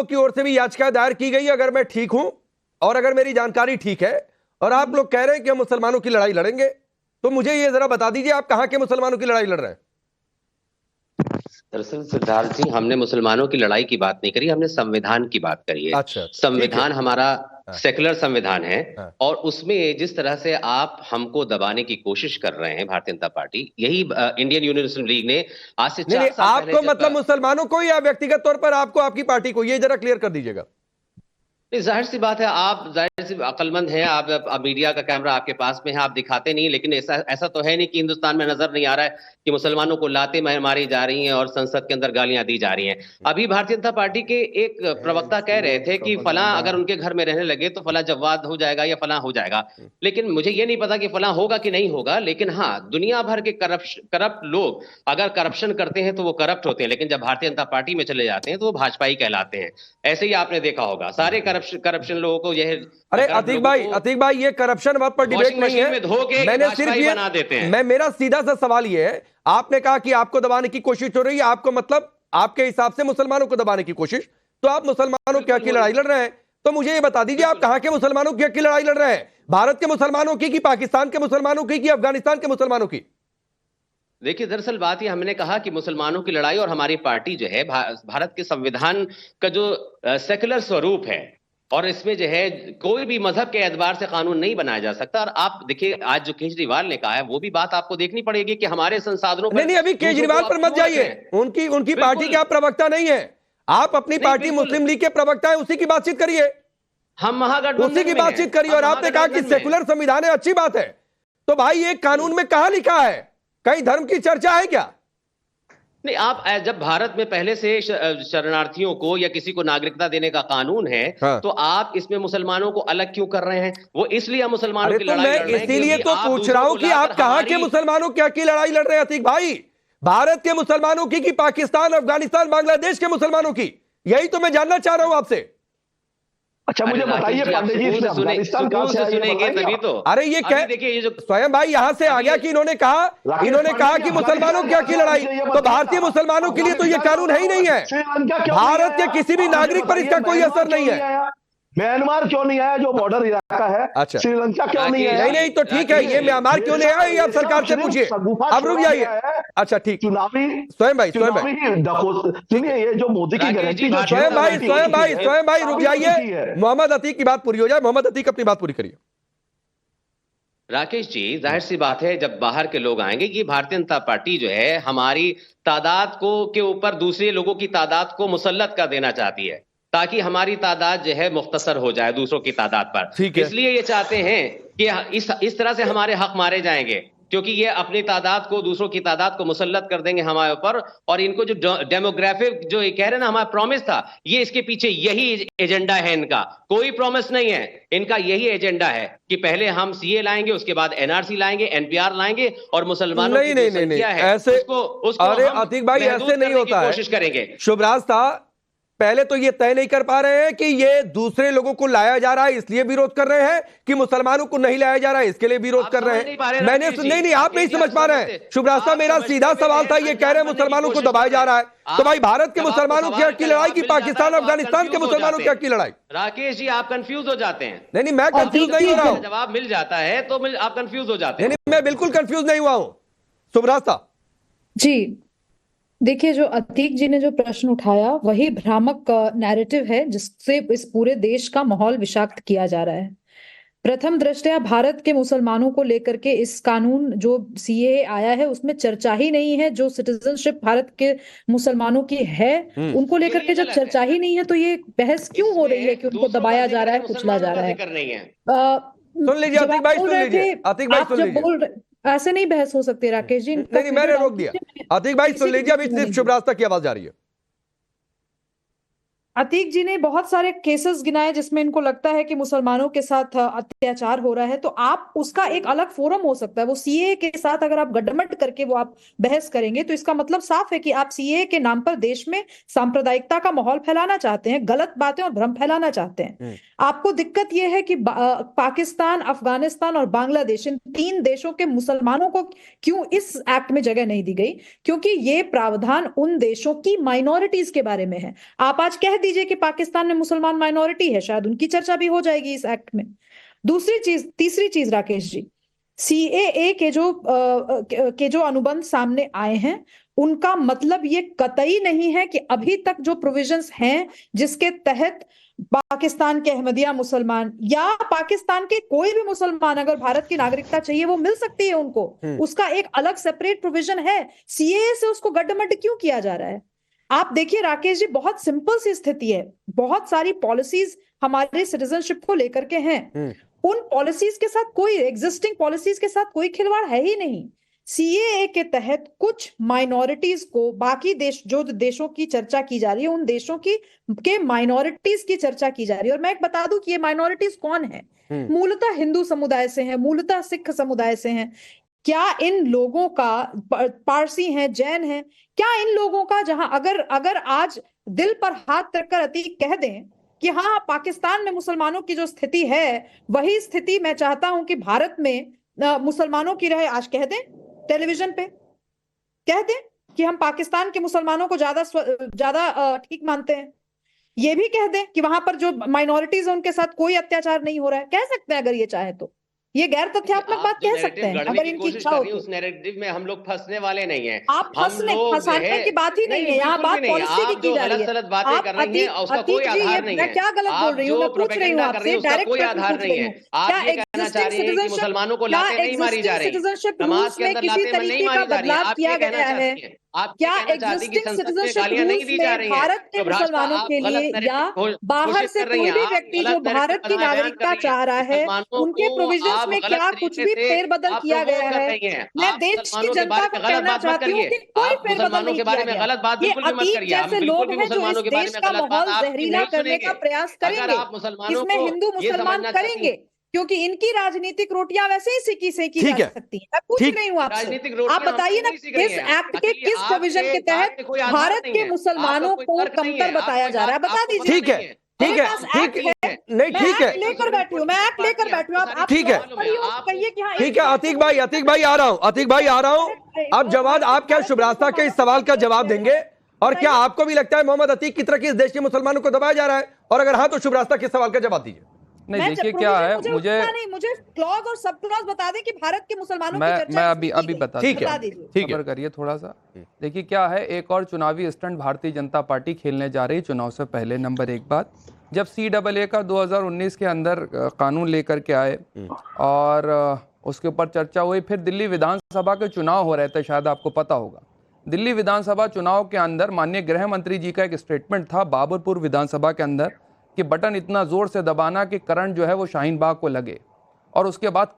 की ओर से भी याचिका दायर की गई, अगर मैं ठीक हूं और अगर मेरी जानकारी ठीक है, और आप लोग कह रहे हैं कि हम मुसलमानों की लड़ाई लड़ेंगे, तो मुझे ये जरा बता दीजिए आप कहां के मुसलमानों की लड़ाई लड़ रहे हैं? दरअसल सिद्धार्थ जी, हमने मुसलमानों की लड़ाई की बात नहीं करी, हमने संविधान की बात करी है। अच्छा, संविधान हमारा हाँ, सेकुलर संविधान है। हाँ। और उसमें जिस तरह से आप हमको दबाने की कोशिश कर रहे हैं भारतीय जनता पार्टी, यही इंडियन यूनियन मुस्लिम लीग ने आज से नहीं 4 साल आपको पहले मतलब मुसलमानों को या व्यक्तिगत तौर पर आपको, आपकी पार्टी को, ये जरा क्लियर कर दीजिएगा। नहीं, जाहिर सी बात है, आप जाहिर सी अक्लमंद हैं, आप मीडिया का कैमरा आपके पास में है, आप दिखाते नहीं, लेकिन ऐसा तो है नहीं कि हिंदुस्तान में नजर नहीं आ रहा है कि मुसलमानों को लाते मारी जा रही हैं और संसद के अंदर गालियां दी जा रही हैं। अभी भारतीय जनता पार्टी के एक प्रवक्ता कह रहे थे कि फलां अगर उनके घर में रहने लगे तो फलां जवाद हो जाएगा या फलां हो जाएगा, लेकिन मुझे ये नहीं पता कि फलां होगा कि नहीं होगा। लेकिन हाँ, दुनिया भर के करप्ट लोग अगर करप्शन करते हैं तो वो करप्ट होते हैं, लेकिन जब भारतीय जनता पार्टी में चले जाते हैं तो वो भाजपाई कहलाते हैं। ऐसे ही आपने देखा होगा सारे करप्शन लोगों को यह। अरे अतीक भाई ये करप्शन वहां पर डिबेट नहीं है, मैंने सिर्फ ये बना देते हैं। मैं मेरा सीधा सा सवाल ये है, आपने कहा कि आपको दबाने की कोशिश हो रही है, आपको मतलब आपके हिसाब से मुसलमानों को दबाने की कोशिश, तो आप मुसलमानों की हक की लड़ाई लड़ रहे हैं, तो मुझे ये बता दीजिए आप कहां के मुसलमानों की हक की लड़ाई लड़ रहे हैं? भारत के मुसलमानों की, पाकिस्तान के मुसलमानों की, अफगानिस्तान के मुसलमानों की? देखिए, दरअसल बात ये, हमने कहा कि मुसलमानों की लड़ाई, और हमारी पार्टी जो है भारत के संविधान का जो सेकुलर स्वरूप है, और इसमें जो है कोई भी मजहब के एतबार से कानून नहीं बनाया जा सकता। और आप देखिए, आज जो केजरीवाल ने कहा है वो भी बात आपको देखनी पड़ेगी कि हमारे संसाधनों पर नहीं अभी केजरीवाल पर मत जाइए, उनकी पार्टी के आप प्रवक्ता नहीं है, आप अपनी पार्टी मुस्लिम लीग के प्रवक्ता है, उसी की बातचीत करिए, हम महागठबंधन उसी की बातचीत करिए। और आपने कहा कि सेकुलर संविधान है, अच्छी बात है, तो भाई ये कानून में कहां लिखा है? कहीं धर्म की चर्चा है क्या? नहीं, आप जब भारत में पहले से शरणार्थियों को या किसी को नागरिकता देने का कानून है, हाँ। तो आप इसमें मुसलमानों को अलग क्यों कर रहे हैं? वो इसलिए हम मुसलमानों की लड़ाई लड़ रहे हैं, इसीलिए तो पूछ रहा हूं कि आप कहां के मुसलमानों की लड़ाई लड़ रहे हैं अतीक भाई? भारत के मुसलमानों की, पाकिस्तान, अफगानिस्तान, बांग्लादेश के मुसलमानों की? यही तो मैं जानना चाह रहा हूं आपसे। अच्छा मुझे बताइए पांडे जी, अफगानिस्तान कहां से सुनेंगे तभी तो। अरे ये क्या देखिए, ये जो स्वयं भाई यहां से आ गया कि इन्होंने कहा कि मुसलमानों की लड़ाई, तो भारतीय मुसलमानों के लिए तो ये कानून है ही नहीं है, भारत के किसी भी नागरिक पर इसका कोई असर नहीं है। म्यांमार क्यों नहीं आया जो बॉर्डर इलाका है? अच्छा, श्रीलंका क्यों नहीं आया? नहीं तो ठीक है, ये म्यांमार क्यों नहीं आया ये आप सरकार से पूछिए, अब रुक जाइए। अच्छा ठीक, स्वयं भाई सुनिए, ये जो मोदी की गारंटी, स्वयं भाई रुक जाइए, मोहम्मद अतीक की बात पूरी हो जाए। मोहम्मद अतीक अपनी बात पूरी करिए। राकेश जी, जाहिर सी बात है, जब बाहर के लोग आएंगे, ये भारतीय जनता पार्टी जो है हमारी तादाद को के ऊपर दूसरे लोगों की तादाद को मुसल्लत कर देना चाहती है, ताकि हमारी तादाद जो है मुख्तसर हो जाए दूसरों की तादाद पर। इसलिए ये चाहते हैं कि इस तरह से हमारे हक मारे जाएंगे, क्योंकि ये अपनी तादाद को, दूसरों की तादाद को मुसल्लत कर देंगे हमारे ऊपर। और इनको जो डेमोग्राफिक जो ये कह रहे हैं ना, हमारा प्रॉमिस था, ये इसके पीछे यही एजेंडा है इनका, कोई प्रॉमिस नहीं है, इनका यही एजेंडा है कि पहले हम सीए लाएंगे, उसके बाद एनआरसी लाएंगे, एनपीआर लाएंगे, और मुसलमानों की जो संख्या है ऐसे, अरे अतीक भाई ऐसे नहीं होता है, कोशिश करेंगे। शुभराज था, पहले तो ये तय नहीं कर पा रहे हैं कि ये दूसरे लोगों को लाया जा रहा है इसलिए विरोध कर रहे हैं, कि मुसलमानों को नहीं लाया जा रहा है इसके लिए विरोध कर रहे हैं। मैंने नहीं आप नहीं समझ पा रहे हैं शुभराज साहब, मेरा सीधा सवाल था, ये कह रहे हैं मुसलमानों को दबाया जा रहा है, तो भाई भारत के मुसलमानों की हक की लड़ाई की पाकिस्तान, अफगानिस्तान के मुसलमानों की हक की लड़ाई? राकेश जी, आप कंफ्यूज हो जाते हैं। नहीं मैं कंफ्यूज नहीं हो रहा हूं, जवाब मिल जाता है तो आप कंफ्यूज हो जाते हैं। नहीं मैं बिल्कुल कंफ्यूज नहीं हुआ हूं। शुभराज साहब जी, देखिए, जो अतीक जी ने जो प्रश्न उठाया वही भ्रामक नैरेटिव है जिससे इस पूरे देश का माहौल विषाक्त किया जा रहा है। प्रथम दृष्टया भारत के मुसलमानों को लेकर के इस कानून जो सीएए आया है उसमें चर्चा ही नहीं है। जो सिटीजनशिप भारत के मुसलमानों की है उनको लेकर के जब चर्चा ही नहीं है तो ये बहस क्यों हो रही है कि उनको दबाया जा रहा है, कुचला जा रहा है? सुन लीजिए अतीक भाई, सुन लीजिए अतीक भाई, सुन लीजिए, ऐसे नहीं बहस हो सकती राकेश जी। नहीं मैंने रोक दिया। अतीक भाई सुन लीजिए, अभी सिर्फ शुभराज तक की आवाज जा रही है। अतीक जी ने बहुत सारे केसेस गिनाए जिसमें इनको लगता है कि मुसलमानों के साथ अत्याचार हो रहा है, तो आप उसका एक अलग फोरम हो सकता है। वो सीए के साथ अगर आप गड्ढमट करके वो आप बहस करेंगे तो इसका मतलब साफ है कि आप सीए के नाम पर देश में सांप्रदायिकता का माहौल फैलाना चाहते हैं, गलत बातें और भ्रम फैलाना चाहते हैं। आपको दिक्कत यह है कि पाकिस्तान, अफगानिस्तान और बांग्लादेश, इन 3 देशों के मुसलमानों को क्यों इस एक्ट में जगह नहीं दी गई? क्योंकि ये प्रावधान उन देशों की माइनॉरिटीज के बारे में है। आप आज कह दीजिए कि पाकिस्तान में मुसलमान माइनॉरिटी है, शायद उनकी चर्चा भी हो जाएगी इस एक्ट में। तीसरी चीज राकेश जी, सीएए के जो अनुबंध सामने आए हैं, उनका मतलब ये कतई नहीं है कि अभी तक जो प्रोविजंस हैं जिसके तहत पाकिस्तान के अहमदिया मुसलमान या पाकिस्तान के कोई भी मुसलमान अगर भारत की नागरिकता चाहिए वो मिल सकती है उनको, उसका एक अलग सेपरेट प्रोविजन है। सीएए से उसको गड्ढमड्ढ क्यों किया जा रहा है? आप देखिए राकेश जी, बहुत सिंपल सी स्थिति है, बहुत सारी पॉलिसीज हमारे सिटीजनशिप को लेकर के हैं, उन पॉलिसीज के साथ कोई एग्जिस्टिंग पॉलिसीज के साथ कोई खिलवाड़ है ही नहीं। सीएए के तहत कुछ माइनॉरिटीज को, बाकी जो देशों की चर्चा की जा रही है उन देशों के माइनॉरिटीज की चर्चा की जा रही है। और मैं एक बता दूं कि ये माइनॉरिटीज कौन है, मूलतः हिंदू समुदाय से हैं, मूलतः सिख समुदाय से हैं। क्या इन लोगों का, पारसी हैं, जैन हैं, क्या इन लोगों का जहां अगर आज दिल पर हाथ रखकर अतीक कह दें कि हाँ पाकिस्तान में मुसलमानों की जो स्थिति है वही स्थिति मैं चाहता हूं कि भारत में मुसलमानों की रहे, आज कह दें टेलीविजन पे, कह दें कि हम पाकिस्तान के मुसलमानों को ज्यादा ठीक मानते हैं, ये भी कह दें कि वहां पर जो माइनॉरिटीज है उनके साथ कोई अत्याचार नहीं हो रहा है, कह सकते हैं अगर ये चाहे तो, ये गैर तथ्यात्मक बात कह सकते हैं अगर इनकी इच्छा हो। उस नैरेटिव में हम लोग फंसने वाले नहीं हैं। आप फंसने की बात ही नहीं है, यहाँ बात पॉलिसी की जा रही है। गलत बातें कर रही हैं, उसका कोई आधार नहीं है। मैं क्या गलत बोल रही हूँ, मैं पूछ रही हूँ आपसे, डायरेक्ट कोई आधार नहीं है। आप ये कहना चाह रही हैं कि मुसलमानों को लाते नहीं मारी जा रही, नमाज के अंदर लाते नहीं मारी जा रही, आप ये कहना चाहती हैं। आप क्या एग्जिस्टिंग सिटीजनशिप नहीं दी जा रही है भारत के मुसलमानों के लिए, या बाहर से कोई भी व्यक्ति जो भारत की नागरिकता चाह रहा है उनके प्रोविजंस में क्या कुछ भी फेरबदल किया गया है? मैं देश की जनता को कहना चाहती हूँ कि कोई फेरबदल नहीं किया गया। ये अतीक जैसे लोग हैं जो इस देश का माहौल जहरीला करने का प्रयास करेंगे, इसमें हिंदू मुसलमान करेंगे, क्योंकि इनकी राजनीतिक रोटियां वैसे ही सेकी जा सकती हैं। मैं पूछ रही हूँ आपसे, आप बताइए ना इस एक्ट के किस प्रोविजन के तहत भारत के मुसलमानों को कमतर बताया जा रहा है, बता दीजिए। ठीक है, ठीक है, ठीक है, नहीं ठीक है, लेकर बैठी हूँ, मैं एक्ट लेकर बैठी हूँ, आप ठीक है, कहिए कि हाँ ठीक है। अतीक भाई आ रहा हूँ, अतीक भाई आ रहा हूँ। अब जवाब, आप क्या शुभ रास्ता के इस सवाल का जवाब देंगे? और क्या आपको भी लगता है मोहम्मद अतीक की तरह की इस देश के मुसलमानों को दबाया जा रहा है? और अगर हाँ तो शुभ रास्ता के सवाल का जवाब दीजिए। नहीं देखिए क्या है, मुझे क्लॉज और सब क्लॉज बता दें कि भारत के मुसलमानों की चर्चा मैं अभी बता दीजिए, खबर करिए थोड़ा सा। देखिए क्या है, एक और चुनावी स्टंट भारतीय जनता पार्टी खेलने जा रही है चुनाव से पहले। नंबर एक बात, जब CAA का 2019 के अंदर कानून लेकर के आए और उसके ऊपर चर्चा हुई, फिर दिल्ली विधानसभा के चुनाव हो रहे थे, शायद आपको पता होगा। दिल्ली विधानसभा चुनाव के अंदर माननीय गृह मंत्री जी का एक स्टेटमेंट था बाबरपुर विधानसभा के अंदर कि बटन इतना जोर से दबाना कि करंट जो है वो शाहीन बाग को लगे। और उसके बाद